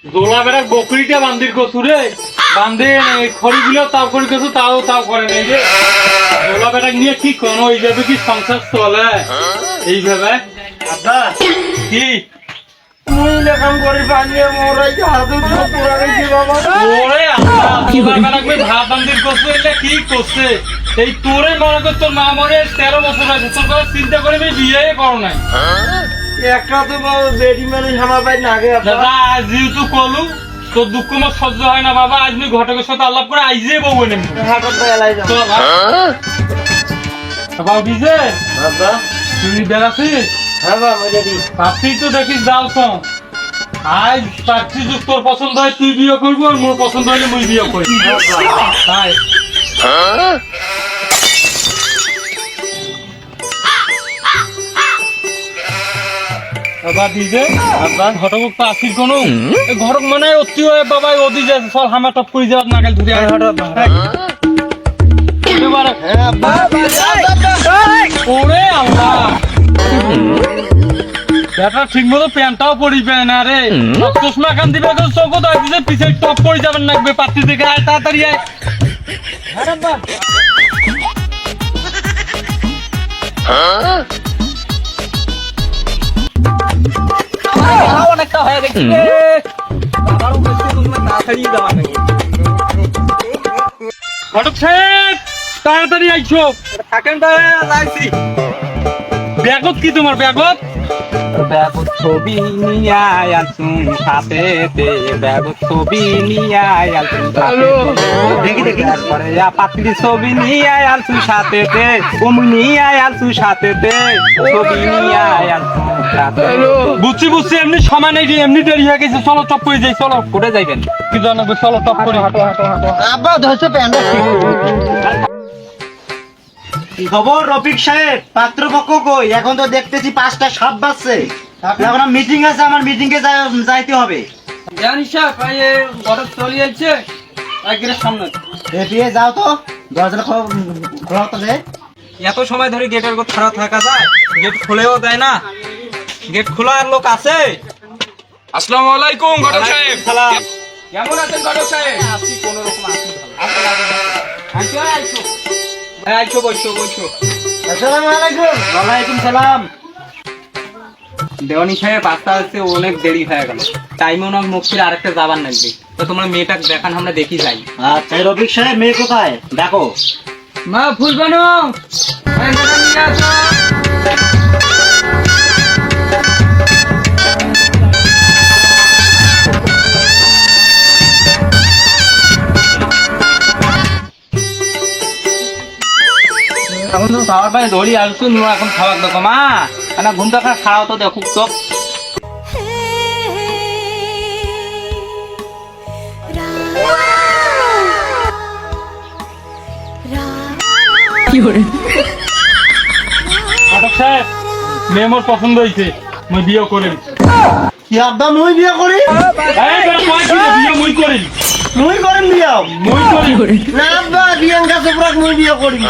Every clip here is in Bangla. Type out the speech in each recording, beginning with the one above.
দোলা বেড়া বকরিটা বান্দির কচু রে বান্ধে খড়িগুলো তাও করি কচু তাও করে নেই রে দোলা বেড়া নিয়ে কি কোনো এইভাবে কি সংসার চলে এইভাবে কি কাম করি পানিয়ে মোরাই হাতে পুরা গেছি বাবা ওরে ভাত বান্দির কচু এটা কি করছে এই তোরে মনে কর তোর মা মরে 13 বছর আছে তোর কথা চিন্তা করে বিয়ে করো নাই একটা তো বেডি মানে আমার ভাই না আগে দাদা আজ যেহেতু কলু তোর দুঃখ আমার সহ্য হয় না বাবা আজ আমি ঘটকের সাথে আলাপ করে আইজে বউ এনে হাটত এলাই যাও বাবা বিজে বাবা তুই বেড়াছিস হ্যাঁ বাবা রেডি পাচ্ছি তো দেখিস যাও তো আজ পাচ্ছি যে তোর পছন্দ হয় তুই বিয়ে করবো আর মোর পছন্দ হলে মুই বিয়ে করি তাই বাবা ডিজে বাবা ঘটক তো আসিস কোনো ঘটক মানে অতি হয় বাবা ওদি যাচ্ছে সব হামা টপ করে যাওয়ার নাগাল ধরে ওরে আল্লাহ বেটা ঠিক মতো প্যান্টটাও পরিবে না রে চশমা কান দিবে চোখ দিছে পিছে টপ পরে যাবেন লাগবে পাত্রী থেকে আয় তাড়াতাড়ি আয় অনেকটা হয়ে গেছে ঘটক সাহেব তাড়াতাড়ি আইছো থাকেন যাইছি ব্যাগত কি তোমার ব্যাগত ব্যাগত ছবি নিয়ে আলছুন সাথে ব্যাগত ছবি নিয়ে আলছুন দেখি দেখি তারপরে পাতলি ছবি নিয়ে আলছুন সাথে কমু নিয়ে আলছুন সাথে ছবি নিয়ে আলছুন সাথে বুঝছি এমনি সময় নেই এমনি দেরি হয়ে গেছে চলো টপ করে যাই চলো কোথায় যাইবেন কি জানাবো চলো টপ করে হাঁটো আব্বা ধরছে প্যান্ট কি খবর রফিক সাহেব পাত্রপক্ষ কই এখন তো দেখতেছি 5টা সাপ বাজছে এখন মিটিং আছে আমার মিটিং এ যাইতে হবে জানিস ভাই ঘটক চলে যাচ্ছে একদিনের সামনে দিয়ে যাও তো দরজাটা খোলা তো যে এত সময় ধরে গেটের উপর খাড়া থাকা যায় গেট খুলেও দেয় না গেট খোলার লোক আছে আসসালামু আলাইকুম ঘটক সাহেব সালাম কেমন আছেন ঘটক সাহেব আছি কোন রকম আছি আইছো বসো আসসালামু আলাইকুম ওয়ালাইকুম সালাম দেওয়ানি সাহেব আস্তে আস্তে অনেক দেরি হয়ে গেল টাইমও না মুক্তির আরেকটা যাবার লাগবে তো তোমরা মেয়েটাকে দেখান আমরা দেখি যাই আচ্ছা রফিক সাহেব মেয়ে কোথায় দেখো মা ফুল বানো নিয়ে আসো এখন তো খাওয়ার পায়ে ধরি আসছো নো এখন খাবার দেখো মা না ঘুমটা খাওয়াও তো দেখো তো ঘটক সাহেব মেয়ে মোর পছন্দ হয়েছে মুই বিয়ে করেন কি আব্বা মুই বিয়ে করি বিয়ে মুই করেন মুই করেন বিয়ে মুই করি না আব্বা প্রিয়াঙ্কা চোপড়াক মুই বিয়ে করি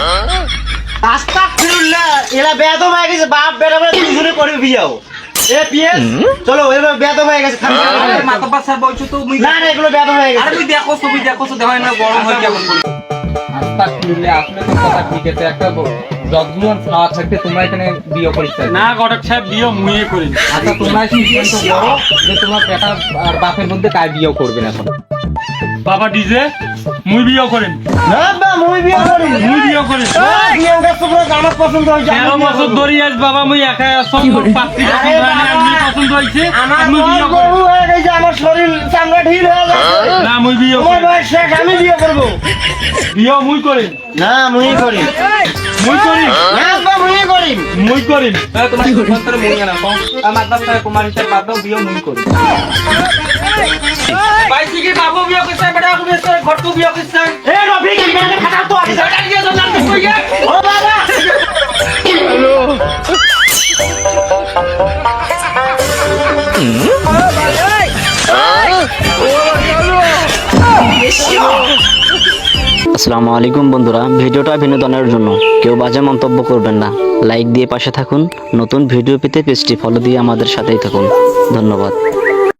আস্তাগফিরুল্লাহ এরা বেয়াদব হয়ে গেছে বাপ বেটা বেটা দুজনে করে বিয়েও এ পিএস চলো এবার বেয়াদব হয়ে গেছে মাথা পাশা বলছো তো না না এগুলো বেয়াদব হয়ে গেছে আরে তুই দেখো ছবি দেখো তো দেখো না গরম হয়ে কেমন আস্তাগফিরুল্লাহ আসলে তো কথা ঠিক আছে একটা যতজন খাওয়া থাকতে তোমরা এখানে বিয়ে করিস না ঘটক সাহেব বিয়ে মুইয়ে করেন আচ্ছা তোমরা সিদ্ধান্ত করো যে তোমার বেটা আর বাপের মধ্যে কার বিয়ে করবে না এখন বাবা ডিজে মুই বিয়ে করেন না আব্বা মুই বিয়ে করি মুই বিয়ে করেন প্রিয়াঙ্কা চোপড়াক আমার পছন্দ হয়েছে 13 বছর ধরে আজ বাবা মুই একাই আছো পাত্রী পছন্দ হয় না এমনি পছন্দ হয়েছে আমার মুই বিয়ে করেন গরু হয়ে গেছে আমার শরীর চামড়া ঢিল হয়ে গেছে না মুই বিয়ে তোমার করেন বয়স শেষ আমি বিয়ে করবো বিয়ে মুই করেন না মুই করি মুই করি না আব্বা মুই করি মুই করেন তোমার সিদ্ধান্তরে মনে না আমার বাপ সাহেব কুমার হিসাব বাদ দাও বিয়ে মুই করি ভাই কি বাবু বিয়ে করছে বেটা বিয়ে করছে ঘর তো বিয়ে করছে এ রফিক মেরে খাটা তো আগে বেটা নিয়ে যাও না কই ও বাবা আসসালামু আলাইকুম বন্ধুরা, ভিডিওটা বিনোদনের জন্য, কেউ বাজে মন্তব্য করবেন না। লাইক দিয়ে পাশে থাকুন, নতুন ভিডিও পেতে পেজটি ফলো দিয়ে আমাদের সাথেই থাকুন। ধন্যবাদ।